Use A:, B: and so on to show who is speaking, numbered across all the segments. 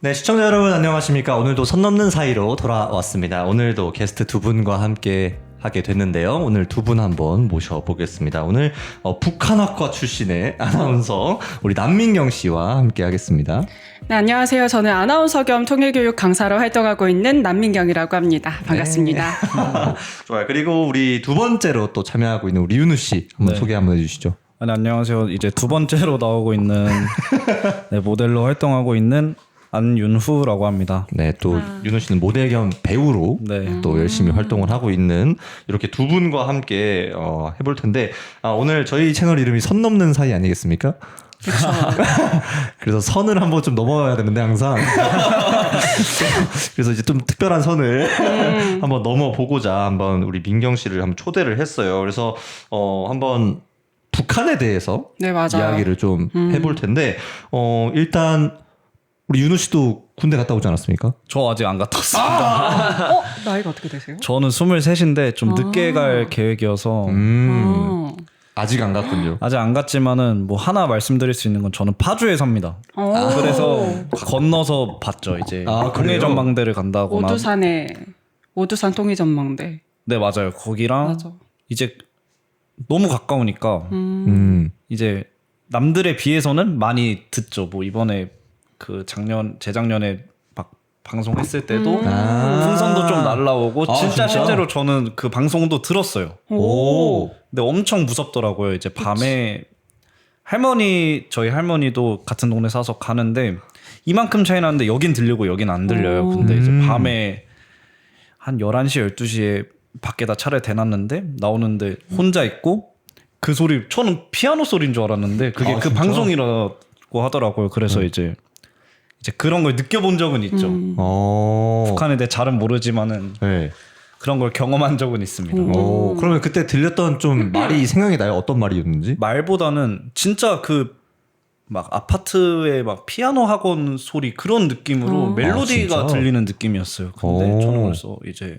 A: 네, 시청자 여러분 안녕하십니까. 오늘도 선 넘는 사이로 돌아왔습니다. 오늘도 게스트 두 분과 함께 하게 됐는데요. 오늘 두 분 한번 모셔보겠습니다. 오늘 북한학과 출신의 아나운서 우리 남민경 씨와 함께 하겠습니다.
B: 네, 안녕하세요. 저는 아나운서 겸 통일교육 강사로 활동하고 있는 남민경이라고 합니다. 반갑습니다.
A: 네. 좋아요. 그리고 우리 두 번째로 또 참여하고 있는 우리 윤우 씨 한번 소개 한번 해주시죠.
C: 네, 안녕하세요. 이제 두 번째로 나오고 있는 네, 모델로 활동하고 있는 안윤후라고 합니다.
A: 네, 또 윤호 씨는 모델 겸 배우로 또 열심히 활동을 하고 있는 이렇게 두 분과 함께 해볼 텐데 오늘 저희 채널 이름이 선 넘는 사이 아니겠습니까?
B: 그렇죠.
A: 그래서 선을 한번 좀 넘어야 되는데 항상 그래서 이제 좀 특별한 선을 한번 넘어보고자 한번 우리 민경 씨를 한번 초대를 했어요. 그래서 한번 북한에 대해서
B: 네, 맞아요.
A: 이야기를 좀 해볼 텐데 일단 우리 윤우 씨도 군대 갔다 오지 않았습니까?
C: 저 아직 안 갔다 왔습니다.
B: 나이가 어떻게 되세요?
C: 저는 23인데 좀 늦게 갈 계획이어서
A: 아직 안 갔군요.
C: 아직 안 갔지만은 뭐 하나 말씀드릴 수 있는 건 저는 파주에 삽니다. 그래서 건너서 봤죠. 이제 통일전망대를 간다거나.
B: 오두산 통일전망대.
C: 네, 맞아요. 거기랑
B: 맞아.
C: 이제 너무 가까우니까 이제 남들에 비해서는 많이 듣죠. 뭐 이번에 그 재작년에 막 방송했을 때도 풍선도 좀 날라오고 진짜 실제로 저는 그 방송도 들었어요.
A: 오.
C: 근데 엄청 무섭더라고요. 이제 밤에 저희 할머니도 같은 동네 사서 가는데 이만큼 차이 나는데 여긴 들리고 여긴 안 들려요. 근데 이제 밤에 한 11시 12시에 밖에다 차를 대놨는데 나오는데 혼자 있고 그 소리 저는 피아노 소리인 줄 알았는데 그게 그 방송이라고 하더라고요. 그래서 이제 그런 걸 느껴본 적은 있죠. 북한에 대해 잘은 모르지만은
A: 네.
C: 그런 걸 경험한 적은 있습니다.
A: 그러면 그때 들렸던 좀 말이 생각이 나요? 어떤 말이었는지?
C: 말보다는 진짜 그 막 아파트에 막 피아노 학원 소리 그런 느낌으로 멜로디가 들리는 느낌이었어요. 근데 저는 그래서 이제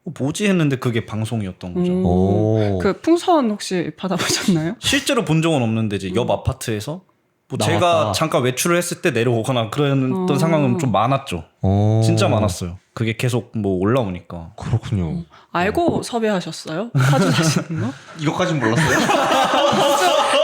C: 뭐지 했는데 그게 방송이었던 거죠.
B: 그 풍선 혹시 받아보셨나요?
C: 실제로 본 적은 없는데 이제 옆 아파트에서 뭐 제가 잠깐 외출을 했을 때 내려오거나 그랬던 상황은 좀 많았죠. 진짜 많았어요. 그게 계속 뭐 올라오니까.
A: 그렇군요.
B: 알고 섭외하셨어요? 파주 사시는 거?
A: 이것까진 몰랐어요.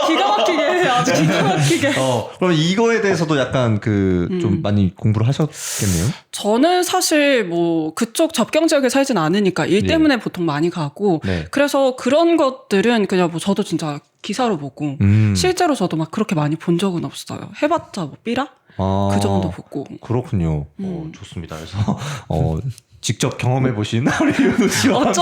B: 기가 막히게 아주 기가 막히게.
A: 그럼 이거에 대해서도 약간 좀 많이 공부를 하셨겠네요.
B: 저는 사실 뭐 그쪽 접경 지역에 살진 않으니까 일 때문에 보통 많이 가고 그래서 그런 것들은 그냥 뭐 저도 진짜 기사로 보고 실제로 저도 막 그렇게 많이 본 적은 없어요. 해봤자 뭐 삐라? 그 정도 보고.
A: 그렇군요. 좋습니다. 그래서 직접 경험해보신 우리 윤우 씨와 함께.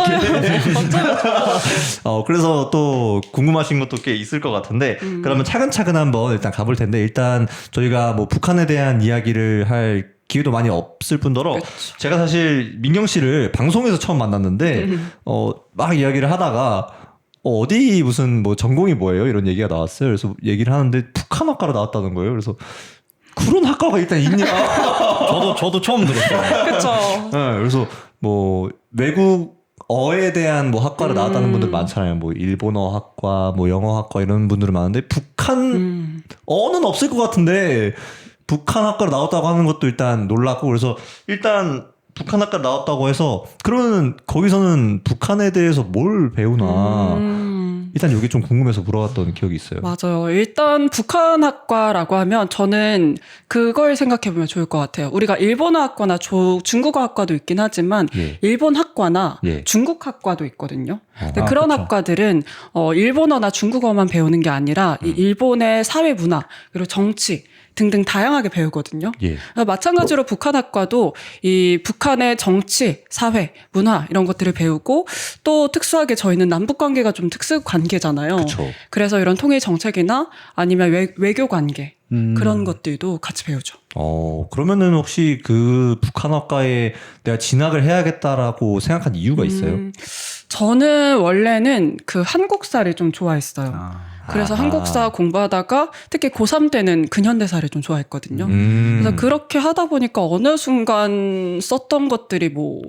A: 그래서 또 궁금하신 것도 꽤 있을 것 같은데 그러면 차근차근 한번 일단 가볼 텐데 일단 저희가 뭐 북한에 대한 이야기를 할 기회도 많이 없을 뿐더러 제가 사실 민경 씨를 방송에서 처음 만났는데 막 이야기를 하다가 어디 무슨 뭐 전공이 뭐예요? 이런 얘기가 나왔어요. 그래서 얘기를 하는데 북한학과로 나왔다는 거예요. 그래서 그런 학과가 일단 있냐?
C: 저도 처음 들었어요.
B: 그렇죠.
A: 네, 그래서 뭐 외국어에 대한 뭐 학과를 나왔다는 분들 많잖아요. 뭐 일본어 학과, 뭐 영어 학과 이런 분들은 많은데 북한 어는 없을 것 같은데 북한 학과로 나왔다고 하는 것도 일단 놀랐고 그래서 일단 북한 학과 나왔다고 해서 그러면 거기서는 북한에 대해서 뭘 배우나 일단 여기 좀 궁금해서 물어봤던 기억이 있어요.
B: 맞아요. 일단 북한학과라고 하면 저는 그걸 생각해보면 좋을 것 같아요. 우리가 일본어학과나 중국어학과도 있긴 하지만 일본학과나 중국학과도 있거든요. 근데 그런
C: 그쵸.
B: 학과들은 일본어나 중국어만 배우는 게 아니라 이 일본의 사회 문화 그리고 정치 등등 다양하게 배우거든요. 마찬가지로 북한학과도 이 북한의 정치, 사회, 문화 이런 것들을 배우고 또 특수하게 저희는 남북 관계가 좀 특수 관계잖아요.
A: 그쵸.
B: 그래서 이런 통일 정책이나 아니면 외교 관계 그런 것들도 같이 배우죠.
A: 그러면은 혹시 그 북한학과에 내가 진학을 해야겠다라고 생각한 이유가 있어요?
B: 저는 원래는 그 한국사를 좀 좋아했어요. 그래서 한국사 공부하다가 특히 고3 때는 근현대사를 좀 좋아했거든요. 그래서 그렇게 하다 보니까 어느 순간 썼던 것들이 뭐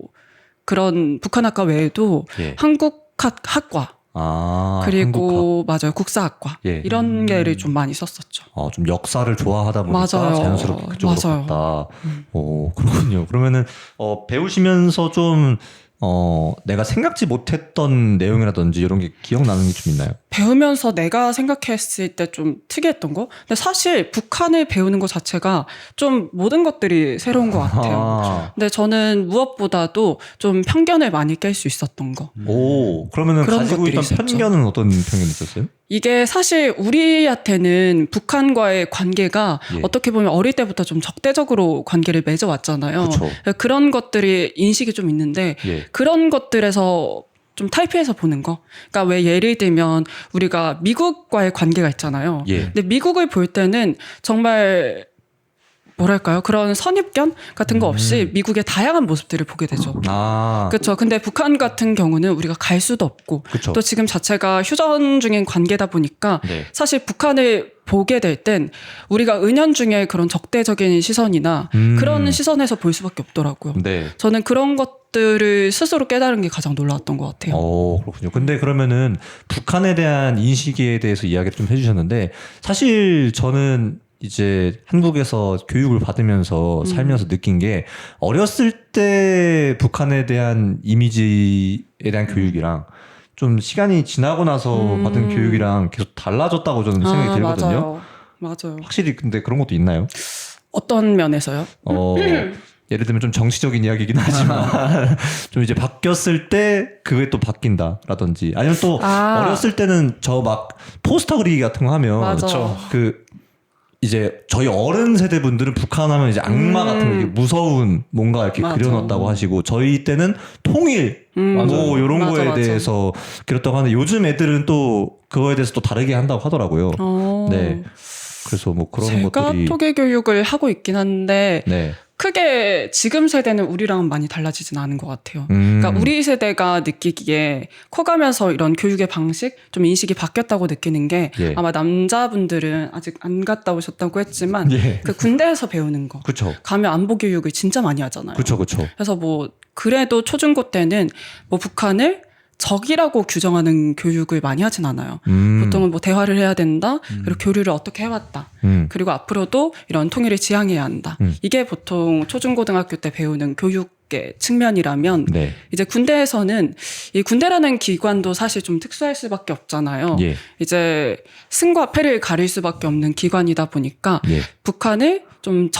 B: 그런 북한학과 외에도 한국학과 그리고 맞아요 국사학과
A: 예.
B: 이런 게를 좀 많이 썼었죠.
A: 좀 역사를 좋아하다 보니까
B: 맞아요.
A: 자연스럽게 그쪽으로
B: 맞아요.
A: 갔다. 그렇군요. 그러면은 배우시면서 좀 내가 생각지 못했던 내용이라든지 이런 게 기억나는 게 좀 있나요?
B: 배우면서 내가 생각했을 때 좀 특이했던 거? 근데 사실 북한을 배우는 것 자체가 좀 모든 것들이 새로운 것 같아요. 근데 저는 무엇보다도 좀 편견을 많이 깰 수 있었던 거.
A: 그러면은
B: 그런
A: 가지고
B: 것들이
A: 있던
B: 있었죠.
A: 편견은 어떤 편견이 있었어요?
B: 이게 사실 우리한테는 북한과의 관계가
A: 예.
B: 어떻게 보면 어릴 때부터 좀 적대적으로 관계를 맺어왔잖아요.
A: 그쵸.
B: 그런 것들이 인식이 좀 있는데
A: 예.
B: 그런 것들에서 좀 타이프해서 보는 거. 그러니까 왜 예를 들면 우리가 미국과의 관계가 있잖아요.
A: 예.
B: 근데 미국을 볼 때는 정말 뭐랄까요? 그런 선입견 같은 거 없이 미국의 다양한 모습들을 보게 되죠. 그렇죠. 근데 북한 같은 경우는 우리가 갈 수도 없고
A: 그쵸.
B: 또 지금 자체가 휴전 중인 관계다 보니까
A: 네.
B: 사실 북한을 보게 될 땐 우리가 은연중에 그런 적대적인 시선이나 그런 시선에서 볼 수밖에 없더라고요.
A: 네.
B: 저는 그런 것들을 스스로 깨달은 게 가장 놀라웠던 것 같아요.
A: 그렇군요. 근데 그러면은 북한에 대한 인식에 대해서 이야기를 좀 해주셨는데 사실 저는 이제 한국에서 교육을 받으면서 살면서 느낀 게 어렸을 때 북한에 대한 이미지에 대한 교육이랑 좀 시간이 지나고 나서 받은 교육이랑 계속 달라졌다고 저는 생각이 들거든요.
B: 맞아요.
A: 확실히 근데 그런 것도 있나요?
B: 어떤 면에서요?
A: 예를 들면 좀 정치적인 이야기이긴 하지만 좀 이제 바뀌었을 때 그게 또 바뀐다라든지 아니면 또 어렸을 때는 저 막 포스터 그리기 같은 거 하면
B: 맞아.
A: 이제 저희 어른 세대 분들은 북한 하면 이제 악마 같은 거 이렇게 무서운 뭔가 이렇게
B: 맞아.
A: 그려놨다고 하시고 저희 때는 통일 뭐 이런
B: 맞아,
A: 거에
B: 맞아.
A: 대해서 그렸다고 하는데 요즘 애들은 또 그거에 대해서 또 다르게 한다고 하더라고요. 네. 그래서 뭐 그런
B: 제가
A: 것들이
B: 토기 교육을 하고 있긴 한데
A: 네.
B: 크게 지금 세대는 우리랑은 많이 달라지진 않은 것 같아요. 그러니까 우리 세대가 느끼기에 커가면서 이런 교육의 방식, 좀 인식이 바뀌었다고 느끼는 게
A: 예.
B: 아마 남자분들은 아직 안 갔다 오셨다고 했지만
A: 예.
B: 그 군대에서 배우는 거.
A: 그쵸.
B: 가면 안보 교육을 진짜 많이 하잖아요.
A: 그쵸.
B: 그래서 뭐 그래도 초중고 때는 뭐 북한을 적이라고 규정하는 교육을 많이 하진 않아요. 보통은 뭐 대화를 해야 된다. 그리고 교류를 어떻게 해왔다. 그리고 앞으로도 이런 통일을 지향해야 한다. 이게 보통 초중고등학교 때 배우는 교육의 측면이라면
A: 네.
B: 이제 군대에서는 이 군대라는 기관도 사실 좀 특수할 수밖에 없잖아요.
A: 예.
B: 이제 승과 패를 가릴 수밖에 없는 기관이다 보니까
A: 예.
B: 북한을 좀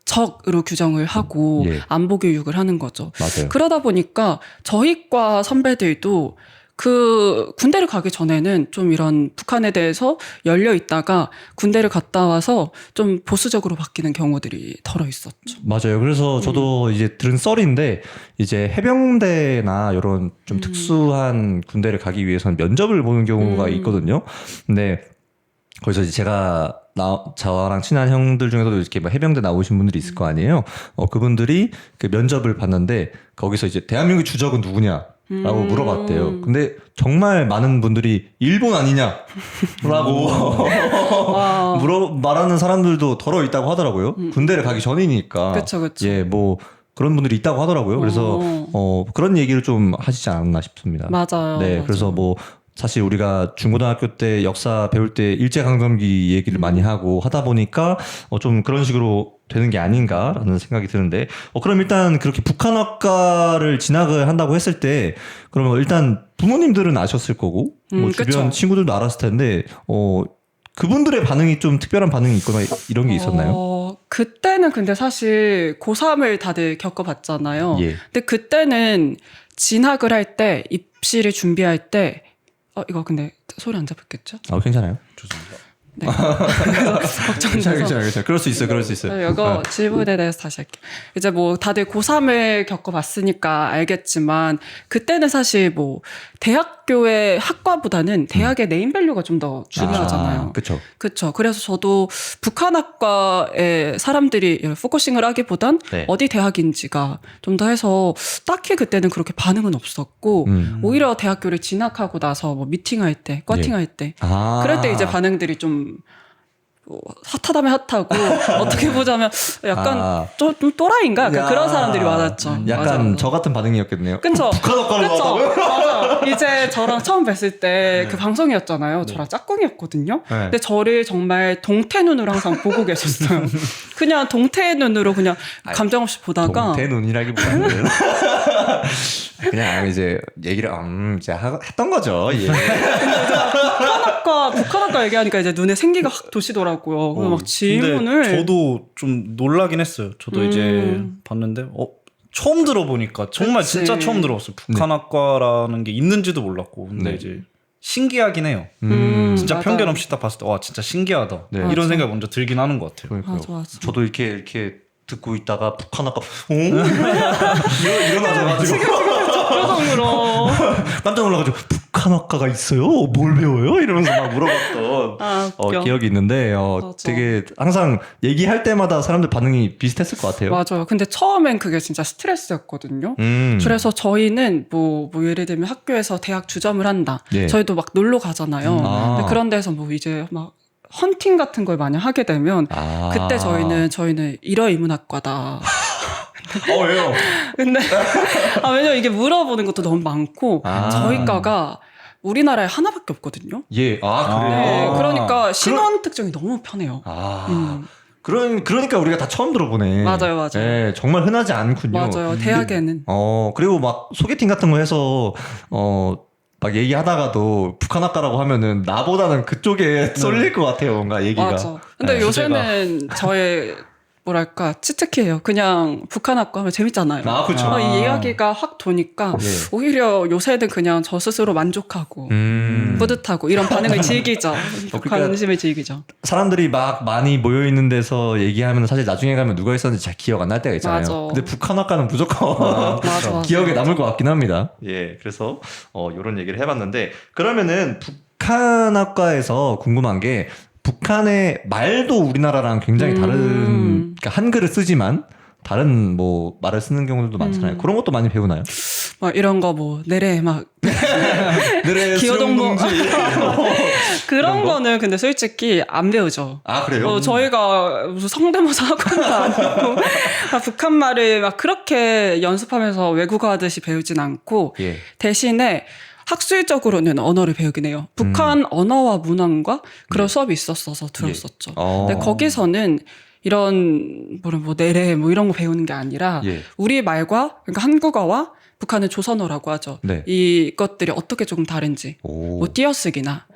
B: 적으로 규정을 하고
A: 예.
B: 안보 교육을 하는 거죠.
A: 맞아요.
B: 그러다 보니까 저희 과 선배들도 그 군대를 가기 전에는 좀 이런 북한에 대해서 열려 있다가 군대를 갔다 와서 좀 보수적으로 바뀌는 경우들이 덜어 있었죠.
A: 맞아요. 그래서 저도 이제 들은 썰인데 이제 해병대나 이런 좀 특수한 군대를 가기 위해서는 면접을 보는 경우가 있거든요. 근데 거기서 이제 제가 저랑 친한 형들 중에서도 이렇게 뭐 해병대 나오신 분들이 있을 거 아니에요. 그분들이 그 면접을 봤는데 거기서 이제 대한민국 주적은 누구냐라고 물어봤대요. 근데 정말 많은 분들이 일본 아니냐라고 말하는 사람들도 덜어 있다고 하더라고요. 군대를 가기 전이니까.
B: 그쵸.
A: 예, 뭐 그런 분들이 있다고 하더라고요. 그래서 그런 얘기를 좀 하시지 않았나 싶습니다.
B: 맞아요.
A: 네,
B: 맞아요.
A: 그래서 뭐 사실 우리가 중고등학교 때 역사 배울 때 일제강점기 얘기를 많이 하고 하다 보니까 좀 그런 식으로 되는 게 아닌가라는 생각이 드는데 그럼 일단 그렇게 북한학과를 진학을 한다고 했을 때 그러면 일단 부모님들은 아셨을 거고 뭐 주변
B: 그쵸.
A: 친구들도 알았을 텐데 그분들의 반응이 좀 특별한 반응이 있거나 이런 게 있었나요?
B: 그때는 근데 사실 고3을 다들 겪어봤잖아요.
A: 예.
B: 근데 그때는 진학을 할 때 입시를 준비할 때 이거 근데 소리 안 잡혔겠죠?
A: 괜찮아요.
C: 좋습니다.
B: 네. 걱정돼서.
A: 괜찮아요. 그럴 수 있어요.
B: 이거 질문에 대해서 다시 할게요. 이제 뭐 다들 고3을 겪어봤으니까 알겠지만 그때는 사실 뭐 대학교의 학과보다는 대학의 네임밸류가 좀 더 중요하잖아요.
A: 그렇죠.
B: 그렇죠. 그래서 저도 북한학과에 사람들이 포커싱을 하기보단
A: 네.
B: 어디 대학인지가 좀 더 해서 딱히 그때는 그렇게 반응은 없었고 오히려 대학교를 진학하고 나서 뭐 미팅할 때, 꽈팅할 때 그럴 때 이제 반응들이 좀 뭐 핫하다면 핫하고 어떻게 보자면 약간
A: 아.
B: 좀 또라이인가 약간
A: 야.
B: 그런 사람들이 많았죠.
A: 약간
B: 맞아요.
A: 저 같은 반응이었겠네요.
B: 그쵸?
A: 북한 학과를
B: 그쵸?
A: 나왔다고요?
B: 맞아. 이제 저랑 처음 뵀을 때 그 방송이었잖아요. 저랑 짝꿍이었거든요.
A: 네.
B: 근데 저를 정말 동태 눈으로 항상 보고 계셨어요. 그냥 동태 눈으로 그냥 감정 없이 보다가
A: 동태 눈이라기보다는 그냥 이제 얘기를 이제 했던 거죠. 예.
B: 북한학과 얘기하니까 이제 눈에 생기가 확 도시더라고요. 그래서 막 질문을
C: 근데 저도 좀 놀라긴 했어요. 저도 이제 봤는데 처음 들어보니까 정말
B: 그치.
C: 진짜 처음 들어봤어요. 북한학과라는 게 있는지도 몰랐고 근데
A: 네.
C: 이제 신기하긴 해요. 진짜
B: 맞아요.
C: 편견 없이 딱 봤을 때 와 진짜 신기하다
A: 네.
C: 이런
B: 맞아.
C: 생각이 먼저 들긴 하는 것 같아요.
A: 그러니까요.
B: 맞아.
A: 저도 이렇게 듣고 있다가 북한 학과 일어나져가지고
B: 표정으로
A: 깜짝 놀라가지고 북한 학과가 있어요? 뭘 배워요? 이러면서 막 물어봤던
B: 웃겨.
A: 기억이 있는데
B: 맞아.
A: 되게 항상 얘기할 때마다 사람들 반응이 비슷했을 것 같아요.
B: 맞아요. 근데 처음엔 그게 진짜 스트레스였거든요. 그래서 저희는 뭐 예를 들면 학교에서 대학 주점을 한다.
A: 예.
B: 저희도 막 놀러 가잖아요. 근데 그런 데서 뭐 이제 막 헌팅 같은 걸 많이 하게 되면 그때 저희는 일어이문학과다.
A: 왜요?
B: 근데 왜냐면 이게 물어보는 것도 너무 많고 저희 과가 우리나라에 하나밖에 없거든요.
A: 예, 그래요.
B: 네, 그러니까 신원 특정이 너무 편해요.
A: 그러니까 우리가 다 처음 들어보네.
B: 맞아요.
A: 예, 정말 흔하지 않군요.
B: 맞아요. 대학에는.
A: 그리고 막 소개팅 같은 거 해서 막 얘기하다가도 북한 학과라고 하면은 나보다는 그쪽에 쏠릴 것 같아요, 뭔가 얘기가.
B: 맞아. 근데
A: 네,
B: 요새는 저의 뭐랄까 치트키예요. 그냥 북한학과 하면 재밌잖아요.
A: 그렇죠.
B: 이 이야기가 확 도니까
A: 네.
B: 오히려 요새는 그냥 저 스스로 만족하고 뿌듯하고 이런 반응을 즐기죠. 관심을 즐기죠.
A: 사람들이 막 많이 모여 있는 데서 얘기하면 사실 나중에 가면 누가 있었는지 잘 기억 안 날 때가 있잖아요.
B: 맞아.
A: 근데 북한 학과는 무조건
B: 맞아.
A: 기억에 남을 것 같긴 합니다. 예, 그래서 이런 얘기를 해봤는데 그러면은 북한 학과에서 궁금한 게 북한의 말도 우리나라랑 굉장히 다른 그러니까 한글을 쓰지만 다른 뭐 말을 쓰는 경우들도 많잖아요. 그런 것도 많이 배우나요?
B: 막 이런 거 뭐 내래 막
A: 기어동무
B: 그런 거는 근데 솔직히 안 배우죠.
A: 그래요?
B: 저희가 무슨 성대모사 학원도 아니고 북한 말을 막 그렇게 연습하면서 외국어 하듯이 배우진 않고
A: 예.
B: 대신에 학술적으로는 언어를 배우긴 해요. 북한 언어와 문화과 그런 수업이 있었어서 들었었죠. 근데 거기서는 이런 뭐 내래 뭐 이런 거 배우는 게 아니라 우리 말과 그러니까 한국어와 북한은 조선어라고 하죠.
A: 네.
B: 이것들이 어떻게 조금 다른지. 뭐 띄어쓰기나.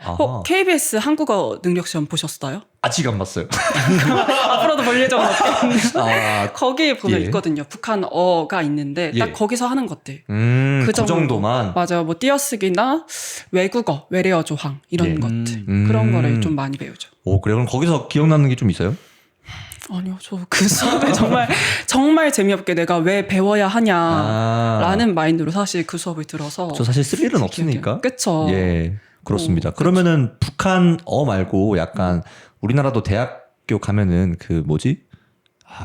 B: KBS 한국어 능력 시험 보셨어요?
A: 아직 안 봤어요.
B: 앞으로도 볼 예정은 없겠네요. 거기에 보면
A: 예.
B: 있거든요. 북한어가 있는데 딱 거기서 하는 것들.
A: 그 정도만.
B: 맞아요. 뭐 띄어쓰기나 외국어, 외래어 조항 이런 것들. 그런 거를 좀 많이 배우죠.
A: 그래요? 그럼 거기서 기억나는 게 좀 있어요?
B: 아니요, 저 그 수업을 정말 재미없게 내가 왜 배워야 하냐라는 마인드로 사실 그 수업을 들어서.
A: 저 사실 쓸 일은 없으니까.
B: 그쵸.
A: 예, 그렇습니다. 그러면은 북한어 말고 약간 우리나라도 대학교 가면은 그 뭐지?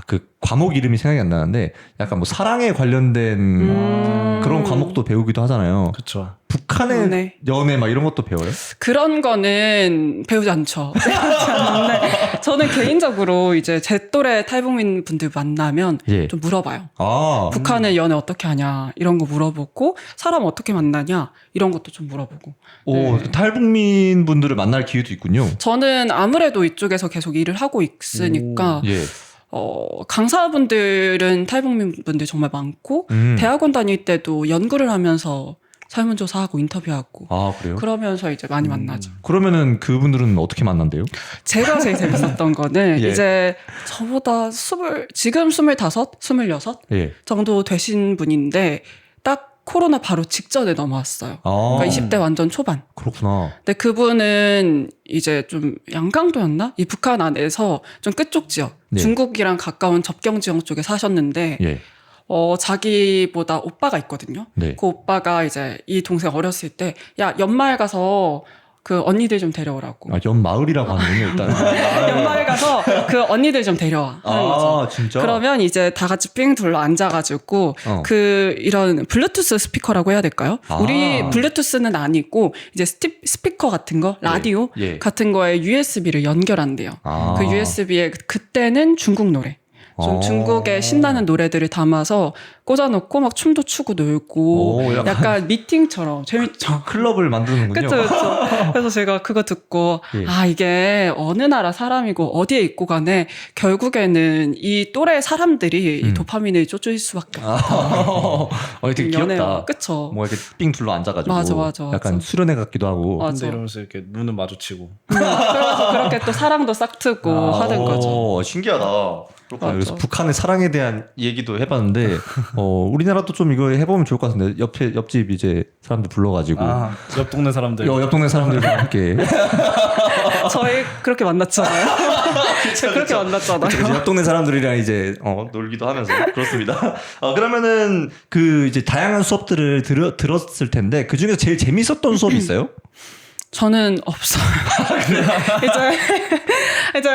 A: 그 과목 이름이 생각이 안 나는데 약간 뭐 사랑에 관련된 그런 과목도 배우기도 하잖아요.
C: 그렇죠.
A: 북한의 연애 막 이런 것도 배워요?
B: 그런 거는 배우지 않죠. 배우지 않는데 저는 개인적으로 이제 제 또래 탈북민 분들 만나면 좀 물어봐요. 북한의 연애 어떻게 하냐 이런 거 물어보고 사람 어떻게 만나냐 이런 것도 좀 물어보고.
A: 탈북민 분들을 만날 기회도 있군요.
B: 저는 아무래도 이쪽에서 계속 일을 하고 있으니까 강사분들은 탈북민 분들 정말 많고 대학원 다닐 때도 연구를 하면서 설문조사하고 인터뷰하고
A: 그래요?
B: 그러면서 이제 많이 만나죠.
A: 그러면은 그분들은 어떻게 만난대요?
B: 제가 제일 재밌었던 거는 이제 저보다 지금 25, 26 정도 되신 분인데 딱 코로나 바로 직전에 넘어왔어요. 그러니까 20대 완전 초반.
A: 그렇구나.
B: 근데 그분은 이제 좀 양강도였나? 이 북한 안에서 좀 끝쪽 지역, 중국이랑 가까운 접경 지역 쪽에 사셨는데 자기보다 오빠가 있거든요. 그 오빠가 이제 이 동생 어렸을 때 야 연말 가서 그 언니들 좀 데려오라고.
A: 아, 연마을이라고 하는군요, 일단.
B: 연말에 가서 그 언니들 좀 데려와 하는 거죠.
A: 진짜?
B: 그러면 이제 다 같이 삥 둘러 앉아가지고 그 이런 블루투스 스피커라고 해야 될까요? 우리 블루투스는 아니고 이제 스피커 같은 거, 라디오 같은 거에 USB를 연결한대요. 그 USB에 그때는 중국 노래. 좀 중국의 신나는 노래들을 담아서 꽂아놓고 막 춤도 추고 놀고 약간 미팅처럼 재밌죠.
A: 클럽을 만드는군요.
B: 그쵸. 그래서 제가 그거 듣고 이게 어느 나라 사람이고 어디에 있고 간에 결국에는 이 또래 사람들이 이 도파민을 쫓을 수밖에 없다.
A: 되게 귀엽다.
B: 그쵸.
A: 뭐 이렇게 삥 둘러 앉아가지고
B: 맞아.
A: 약간 수련회 같기도 하고.
C: 근데 이러면서 이렇게 눈을 마주치고.
B: 그래서 그렇게 또 사랑도 싹트고 하는 거죠.
A: 신기하다. 그렇구나. 그래서 북한의 사랑에 대한 얘기도 해봤는데 우리나라도 좀 이거 해보면 좋을 것 같은데 옆집 이제 사람들 불러가지고
C: 옆 동네 사람들
A: 옆 동네 사람들과 함께
B: 저희 그렇게 만났잖아요. 그렇게 만났잖아요.
A: 이제 옆 동네 사람들이랑 이제 놀기도 하면서 그렇습니다. 그러면은 그 이제 다양한 수업들을 들었을 텐데 그 중에서 제일 재밌었던 수업이 있어요?
B: 저는 없어요. 이제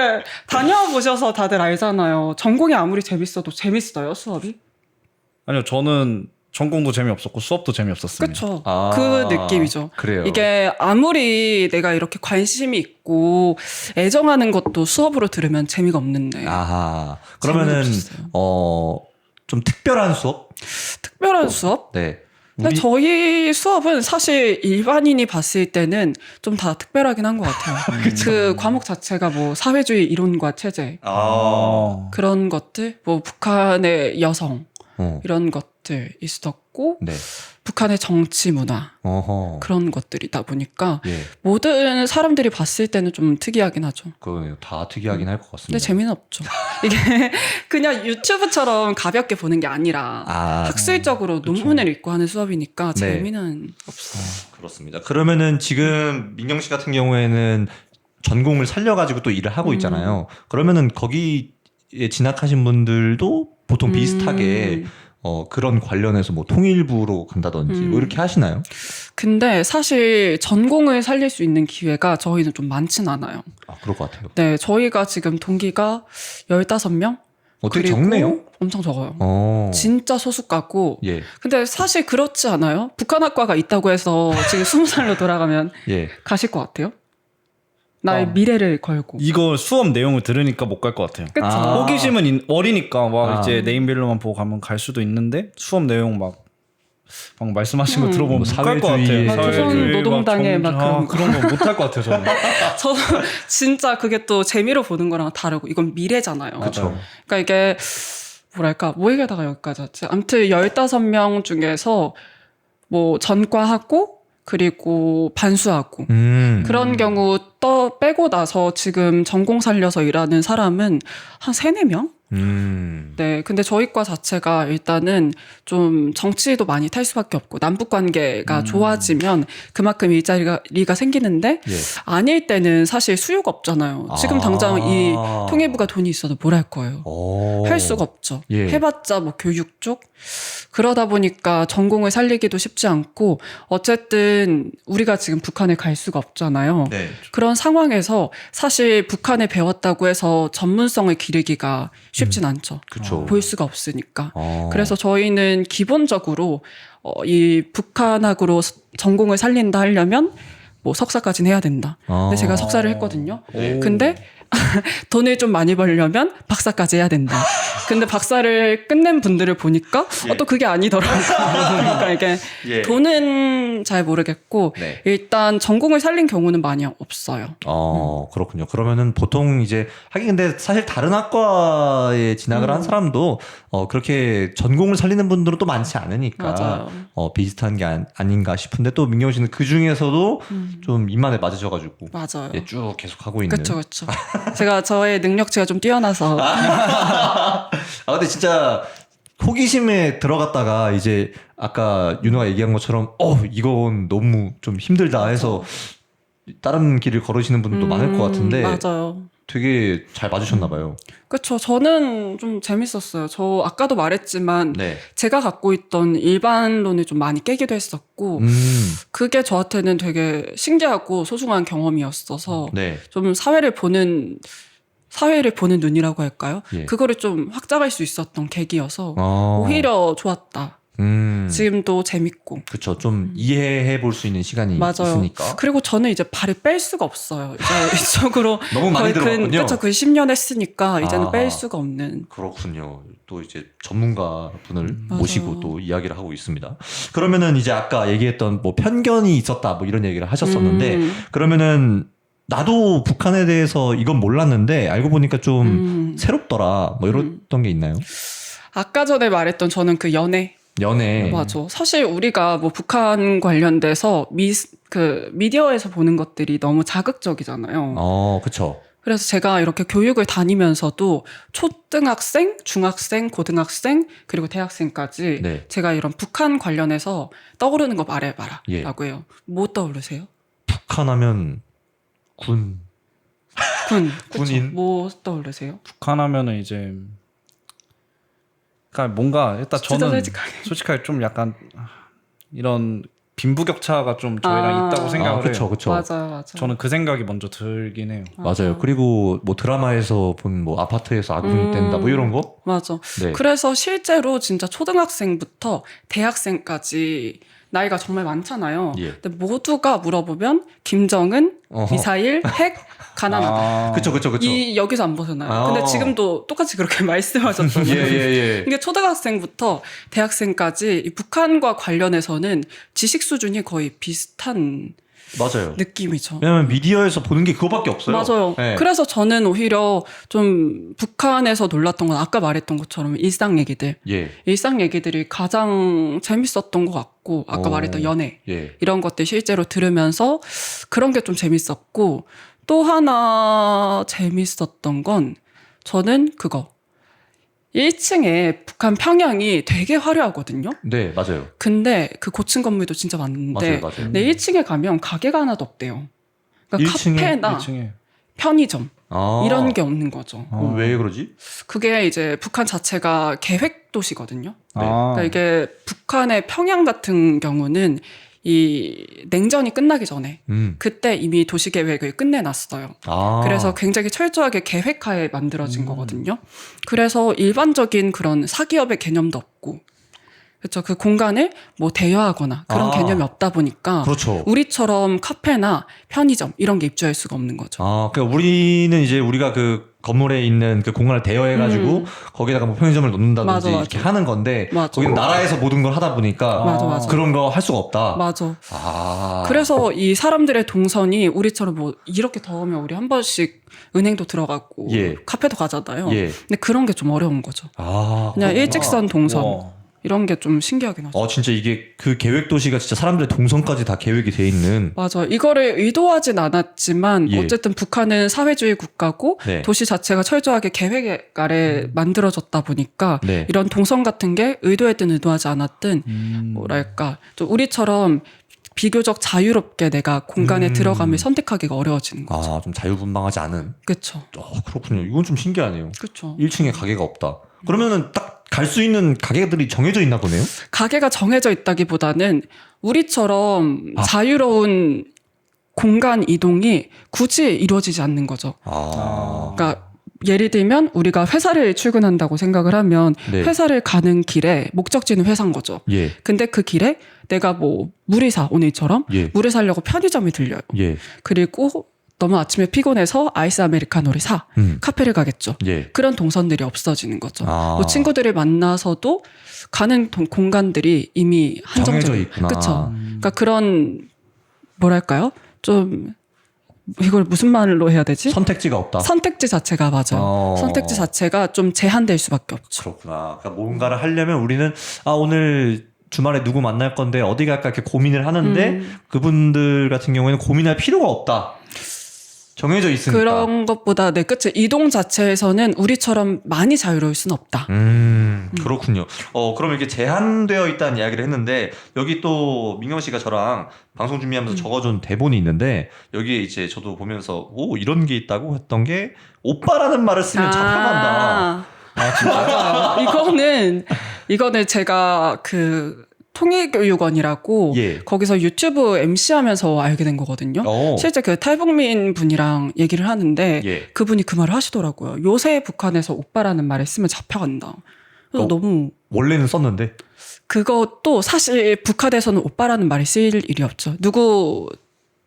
B: 다녀보셔서 다들 알잖아요. 전공이 아무리 재밌어도 재밌어요, 수업이?
C: 아니요, 저는 전공도 재미없었고 수업도 재미없었습니다.
B: 그렇죠. 그 느낌이죠.
A: 그래요.
B: 이게 아무리 내가 이렇게 관심이 있고 애정하는 것도 수업으로 들으면 재미가 없는데.
A: 그러면은 좀 특별한 수업?
B: 특별한 수업?
A: 네.
B: 근데 저희 수업은 사실 일반인이 봤을 때는 좀 다 특별하긴 한 것 같아요. 그 과목 자체가 뭐 사회주의 이론과 체제 그런 것들, 뭐 북한의 여성 이런 것들 있었고 북한의 정치 문화 그런 것들이다 보니까 모든 사람들이 봤을 때는 좀 특이하긴 하죠.
A: 그거네요. 다 특이하긴 할 것 같습니다.
B: 근데 재미는 없죠. 이게 그냥 유튜브처럼 가볍게 보는 게 아니라 학술적으로 논문을 읽고 하는 수업이니까 재미는 없어요.
A: 그렇습니다. 그러면은 지금 민경 씨 같은 경우에는 전공을 살려가지고 또 일을 하고 있잖아요. 그러면은 거기에 진학하신 분들도 보통 비슷하게 그런 관련해서 뭐 통일부로 간다든지 뭐 이렇게 하시나요?
B: 근데 사실 전공을 살릴 수 있는 기회가 저희는 좀 많진 않아요.
A: 그럴 것 같아요.
B: 네, 저희가 지금 동기가 15명?
A: 되게 적네요?
B: 엄청 적어요. 진짜 소수가고. 근데 사실 그렇지 않아요? 북한학과가 있다고 해서 지금 20살로 돌아가면 가실 것 같아요? 나의 미래를 걸고.
C: 이거 수업 내용을 들으니까 못 갈 것 같아요.
B: 그쵸?
C: 호기심은 어리니까 막 이제 네임밸류만 보고 가면 갈 수도 있는데 수업 내용 막 말씀하신 거 들어보면 못 갈 것 같아요.
B: 조선 노동당의 막
C: 그런 거 못 할 것 같아요. 저는.
B: 저도 진짜 그게 또 재미로 보는 거랑 다르고 이건 미래잖아요.
A: 그렇죠.
B: 그러니까 이게 뭐랄까 뭐 얘기하다가 여기까지 왔지. 아무튼 15명 중에서 뭐 전과하고 그리고 반수하고 그런 경우 빼고 나서 지금 전공 살려서 일하는 사람은 한 3-4명? 네. 근데 저희 과 자체가 일단은 좀 정치도 많이 탈 수밖에 없고 남북 관계가 좋아지면 그만큼 일자리가 생기는데 아닐 때는 사실 수요가 없잖아요. 지금 당장 이 통일부가 돈이 있어도 뭘 할 거예요. 할 수가 없죠. 해봤자 뭐 교육 쪽? 그러다 보니까 전공을 살리기도 쉽지 않고 어쨌든 우리가 지금 북한에 갈 수가 없잖아요. 그런 상황에서 사실 북한에 배웠다고 해서 전문성을 기르기가 쉽진 않죠. 볼 수가 없으니까. 그래서 저희는 기본적으로 이 북한학으로 전공을 살린다 하려면 뭐 석사까지는 해야 된다. 근데 제가 석사를 했거든요. 근데 돈을 좀 많이 벌려면 박사까지 해야 된다. 근데 박사를 끝낸 분들을 보니까 또 그게 아니더라고요. 그러니까 이게 돈은 잘 모르겠고 일단 전공을 살린 경우는 많이 없어요.
A: 그렇군요. 그러면은 보통 이제 하긴 근데 사실 다른 학과에 진학을 한 사람도 그렇게 전공을 살리는 분들은 또 많지 않으니까 비슷한 게 아닌가 싶은데 또 민경 씨는 그 중에서도 좀 입맛에 맞으셔가지고
B: 맞아요.
A: 쭉 계속 하고 있는.
B: 그렇죠. 제가 저의 능력치가 좀 뛰어나서.
A: 근데 진짜 호기심에 들어갔다가 이제 아까 윤호가 얘기한 것처럼 이건 너무 좀 힘들다 해서 다른 길을 걸으시는 분들도 많을 것 같은데.
B: 맞아요.
A: 되게 잘 봐주셨나 봐요.
B: 그렇죠. 저는 좀 재밌었어요. 저 아까도 말했지만
A: 네.
B: 제가 갖고 있던 일반론을 좀 많이 깨기도 했었고 그게 저한테는 되게 신기하고 소중한 경험이었어서
A: 네.
B: 좀 사회를 보는 눈이라고 할까요?
A: 예.
B: 그거를 좀 확장할 수 있었던 계기여서
A: 어.
B: 오히려 좋았다. 지금도 재밌고.
A: 그렇죠. 좀 이해해 볼 수 있는 시간이
B: 맞아요.
A: 있으니까.
B: 그리고 저는 이제 발을 뺄 수가 없어요. 이제 이쪽으로
A: 너무 많이 들어갔군요.
B: 그렇죠. 그 10년 했으니까 이제는
A: 아하.
B: 뺄 수가 없는.
A: 그렇군요. 또 이제 전문가 분을
B: 맞아요.
A: 모시고 또 이야기를 하고 있습니다. 그러면은 이제 아까 얘기했던 뭐 편견이 있었다 뭐 이런 얘기를 하셨었는데 그러면은 나도 북한에 대해서 이건 몰랐는데 알고 보니까 좀 새롭더라 뭐 이랬던 게 있나요?
B: 아까 전에 말했던 저는 그 연애.
A: 연애.
B: 맞아. 사실 우리가 뭐 북한 관련돼서 미디어에서 보는 것들이 너무 자극적이잖아요.
A: 그쵸.
B: 그래서 제가 이렇게 교육을 다니면서도 초등학생, 중학생, 고등학생, 그리고 대학생까지
A: 네.
B: 제가 이런 북한 관련해서 떠오르는 거 말해봐라
A: 예.
B: 라고 해요. 뭐 떠오르세요?
A: 북한 하면 군.
B: 그쵸?
A: 군인.
B: 뭐 떠오르세요?
C: 북한 하면은 이제 그러니까 뭔가 일단
B: 진짜
C: 저는
B: 솔직하게.
C: 좀 약간 이런 빈부격차가 좀 저희랑 있다고 생각을 해요.
A: 그쵸, 그쵸.
B: 맞아요.
C: 저는 그 생각이 먼저 들긴 해요.
A: 맞아요. 그리고 뭐 드라마에서 본 뭐 아파트에서 아군 뗀다 뭐 이런 거?
B: 맞아.
A: 네.
B: 그래서 실제로 진짜 초등학생부터 대학생까지 나이가 정말 많잖아요.
A: 예.
B: 근데 모두가 물어보면 김정은,
A: 어허.
B: 미사일, 핵, 가난하다.
A: 그쵸.
B: 이 여기서 안 벗어나요.
A: 아.
B: 근데 지금도 똑같이 그렇게 말씀하셨잖아요.
A: 예.
B: 이게 초등학생부터 대학생까지 이 북한과 관련해서는 지식 수준이 거의 비슷한
A: 맞아요.
B: 느낌이죠.
A: 왜냐면 미디어에서 보는 게 그거밖에 없어요.
B: 맞아요.
A: 네.
B: 그래서 저는 오히려 좀 북한에서 놀랐던 건 아까 말했던 것처럼 일상 얘기들.
A: 예.
B: 일상 얘기들이 가장 재밌었던 것 같고 아까 말했던 연애
A: 예.
B: 이런 것들 실제로 들으면서 그런 게 좀 재밌었고 또 하나 재밌었던 건 저는 그거 1층에 북한 평양이 되게 화려하거든요.
A: 네, 맞아요.
B: 근데 그 고층 건물도 진짜 많은데
A: 맞아요.
B: 근데 1층에 가면 가게가 하나도 없대요. 그러니까
A: 1층에?
B: 카페나
C: 1층에.
B: 편의점
A: 아.
B: 이런 게 없는 거죠.
A: 왜 그러지?
B: 그게 이제 북한 자체가 계획 도시거든요.
A: 네.
B: 그러니까 이게 북한의 평양 같은 경우는 이 냉전이 끝나기 전에 그때 이미 도시 계획을 끝내놨어요. 그래서 굉장히 철저하게 계획하에 만들어진 거거든요. 그래서 일반적인 그런 사기업의 개념도 없고, 그렇죠. 그 공간을 뭐 대여하거나 그런 개념이 없다 보니까
A: 그렇죠.
B: 우리처럼 카페나 편의점 이런 게 입주할 수가 없는 거죠.
A: 그러니까 우리는 이제 우리가 그 건물에 있는 그 공간을 대여해가지고 거기다가 뭐 편의점을 놓는다든지
B: 맞아.
A: 이렇게 하는 건데
B: 맞아.
A: 거기는 나라에서 모든 걸 하다 보니까
B: 맞아.
A: 그런 거 할 수가 없다.
B: 맞아.
A: 아.
B: 그래서 이 사람들의 동선이 우리처럼 뭐 이렇게 더우면 우리 한 번씩 은행도 들어가고
A: 예.
B: 카페도 가잖아요.
A: 예.
B: 근데 그런 게 좀 어려운 거죠.
A: 그렇구나.
B: 그냥 일직선 동선
C: 와.
B: 이런 게 좀 신기하긴 하죠.
A: 진짜 이게 그 계획 도시가 진짜 사람들의 동선까지 다 계획이 돼 있는.
B: 맞아. 이거를 의도하진 않았지만
A: 예.
B: 어쨌든 북한은 사회주의 국가고
A: 네.
B: 도시 자체가 철저하게 계획 아래 만들어졌다 보니까
A: 네.
B: 이런 동선 같은 게 의도했든 의도하지 않았든 뭐랄까 좀 우리처럼 비교적 자유롭게 내가 공간에 들어감을 선택하기가 어려워지는 거죠.
A: 좀 자유분방하지 않은.
B: 그렇죠.
A: 그렇군요. 이건 좀 신기하네요.
B: 그렇죠.
A: 1층에 가게가 없다. 그러면은 딱 갈 수 있는 가게들이 정해져 있나 보네요.
B: 가게가 정해져 있다기보다는 우리처럼 자유로운 공간 이동이 굳이 이루어지지 않는 거죠. 그러니까 예를 들면 우리가 회사를 출근한다고 생각을 하면
A: 네.
B: 회사를 가는 길에 목적지는 회사인 거죠.
A: 예.
B: 근데 그 길에 내가 뭐 물을 사 오늘처럼
A: 예.
B: 물을 사려고 편의점에 들려요.
A: 예.
B: 그리고 너무 아침에 피곤해서 아이스 아메리카노를 사 카페를 가겠죠.
A: 예.
B: 그런 동선들이 없어지는 거죠. 뭐 친구들을 만나서도 가는 공간들이 이미 한정되어
A: 정해져 있구나.
B: 그렇죠. 그러니까 그런 뭐랄까요? 좀 이걸 무슨 말로 해야 되지?
A: 선택지가 없다.
B: 선택지 자체가 맞아요. 선택지 자체가 좀 제한될 수밖에 없죠.
A: 그렇구나. 그러니까 뭔가를 하려면 우리는 오늘 주말에 누구 만날 건데 어디 갈까 이렇게 고민을 하는데 그분들 같은 경우에는 고민할 필요가 없다. 정해져 있으니까.
B: 그런 것보다 네, 그치. 이동 자체에서는 우리처럼 많이 자유로울 순 없다.
A: 그렇군요. 그럼 이렇게 제한되어 있다는 이야기를 했는데 여기 또 민경 씨가 저랑 방송 준비하면서 적어준 대본이 있는데 여기에 이제 저도 보면서 오 이런 게 있다고 했던 게 오빠라는 말을 쓰면 잡혀간다.
C: 아 진짜?
B: 맞아요. 이거는 제가 그 통일교육원이라고
A: 예.
B: 거기서 유튜브 MC 하면서 알게 된 거거든요. 실제 그 탈북민 분이랑 얘기를 하는데
A: 예.
B: 그분이 그 말을 하시더라고요. 요새 북한에서 오빠라는 말을 쓰면 잡혀간다. 그래서 너무
A: 원래는 썼는데
B: 그것도 사실 북한에서는 오빠라는 말이 쓰일 일이 없죠. 누구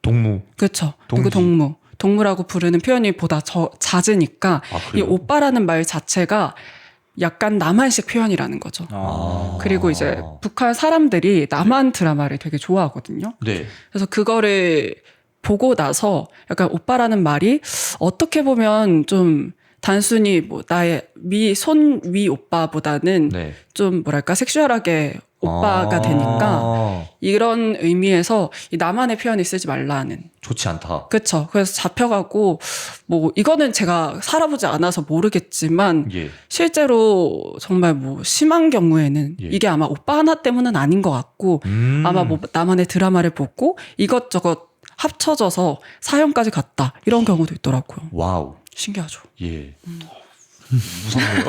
A: 동무.
B: 그렇죠.
A: 동지.
B: 누구 동무라고 부르는 표현이 보다 잦으니까 이
A: 그래요?
B: 오빠라는 말 자체가 약간 남한식 표현이라는 거죠. 그리고 이제 북한 사람들이 남한 드라마를 되게 좋아하거든요.
A: 네.
B: 그래서 그거를 보고 나서 약간 오빠라는 말이 어떻게 보면 좀 단순히 뭐 나의 손위 오빠보다는
A: 네.
B: 좀 뭐랄까 섹슈얼하게 오빠가 되니까 이런 의미에서 이 나만의 표현을 쓰지 말라는.
A: 좋지 않다.
B: 그렇죠. 그래서 잡혀가고 뭐 이거는 제가 살아보지 않아서 모르겠지만
A: 예.
B: 실제로 정말 뭐 심한 경우에는
A: 예.
B: 이게 아마 오빠 하나 때문은 아닌 것 같고 아마 뭐 나만의 드라마를 보고 이것저것 합쳐져서 사형까지 갔다 이런 경우도 있더라고요.
A: 와우.
B: 신기하죠.
A: 예. 무섭네요.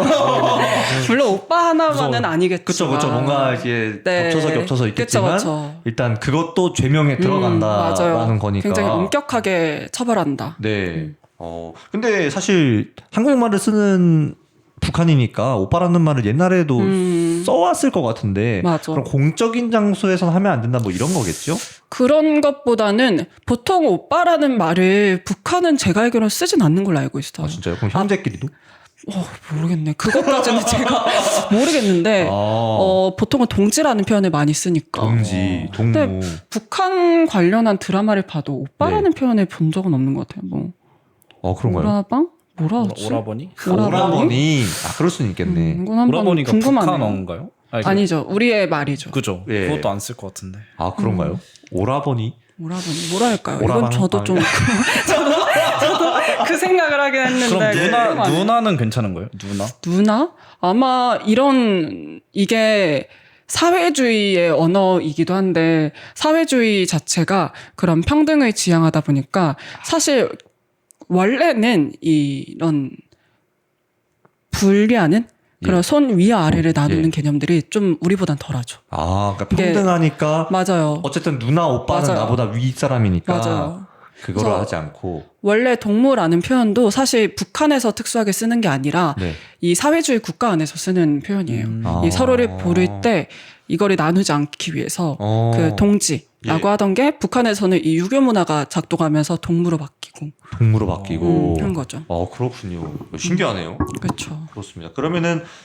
B: 물론 오빠 하나만은
A: 무서워.
B: 아니겠지만.
A: 그쵸. 뭔가 이제
B: 네.
A: 겹쳐서 있겠지만
B: 그쵸.
A: 일단 그것도 죄명에 들어간다라는
B: 맞아요.
A: 거니까.
B: 굉장히 엄격하게 처벌한다.
A: 네. 근데 사실 한국말을 쓰는 북한이니까 오빠라는 말을 옛날에도 써왔을 것 같은데.
B: 맞아.
A: 그럼 공적인 장소에서는 하면 안 된다 뭐 이런 거겠죠?
B: 그런 것보다는 보통 오빠라는 말을 북한은 제가 알기로는 쓰진 않는 걸로 알고 있어요.
A: 아 진짜요? 그럼 형제끼리도?
B: 모르겠네. 그것까지는 제가 모르겠는데 보통은 동지라는 표현을 많이 쓰니까.
A: 동지, 동무.
B: 근데 북한 관련한 드라마를 봐도 오빠라는 표현을 본 적은 없는 것 같아요. 뭐
A: 그런가요?
B: 오라방? 뭐라 하지?
C: 오라버니?
A: 오라버니. 그럴 수는 있겠네.
B: 이건 한번
C: 오라버니가
B: 궁금하네요.
C: 북한어인가요?
B: 아니죠. 우리의 말이죠.
C: 그죠.
A: 예.
C: 그것도 안 쓸 것 같은데.
A: 아 그런가요? 오라버니?
B: 오라버니 뭐라 할까요?
A: 오라방?
B: 이건 저도 좀 저도 그 생각을 하긴 했는데.
C: 그럼 누나는 괜찮은 거예요?
B: 누나? 아마 이게 사회주의의 언어이기도 한데 사회주의 자체가 그런 평등을 지향하다 보니까 사실 원래는 이런 분리하는 그런 손 위와 아래를 나누는 개념들이 좀 우리보단 덜하죠.
A: 그러니까 평등하니까
B: 맞아요.
A: 어쨌든 누나 오빠는
B: 맞아요.
A: 나보다 위 사람이니까
B: 맞아요.
A: 그거를 하지 않고
B: 원래 동무라는 표현도 사실 북한에서 특수하게 쓰는 게 아니라
A: 네.
B: 이 사회주의 국가 안에서 쓰는 표현이에요. 이 서로를 부를 때 이거를 나누지 않기 위해서 그 동지라고 하던 게 북한에서는 이 유교 문화가 작동하면서 동무로 바뀌고
A: 동무로 바뀌고
B: 한 거죠.
A: 그렇군요. 신기하네요.
B: 그렇죠.
A: 그렇습니다. 그러면은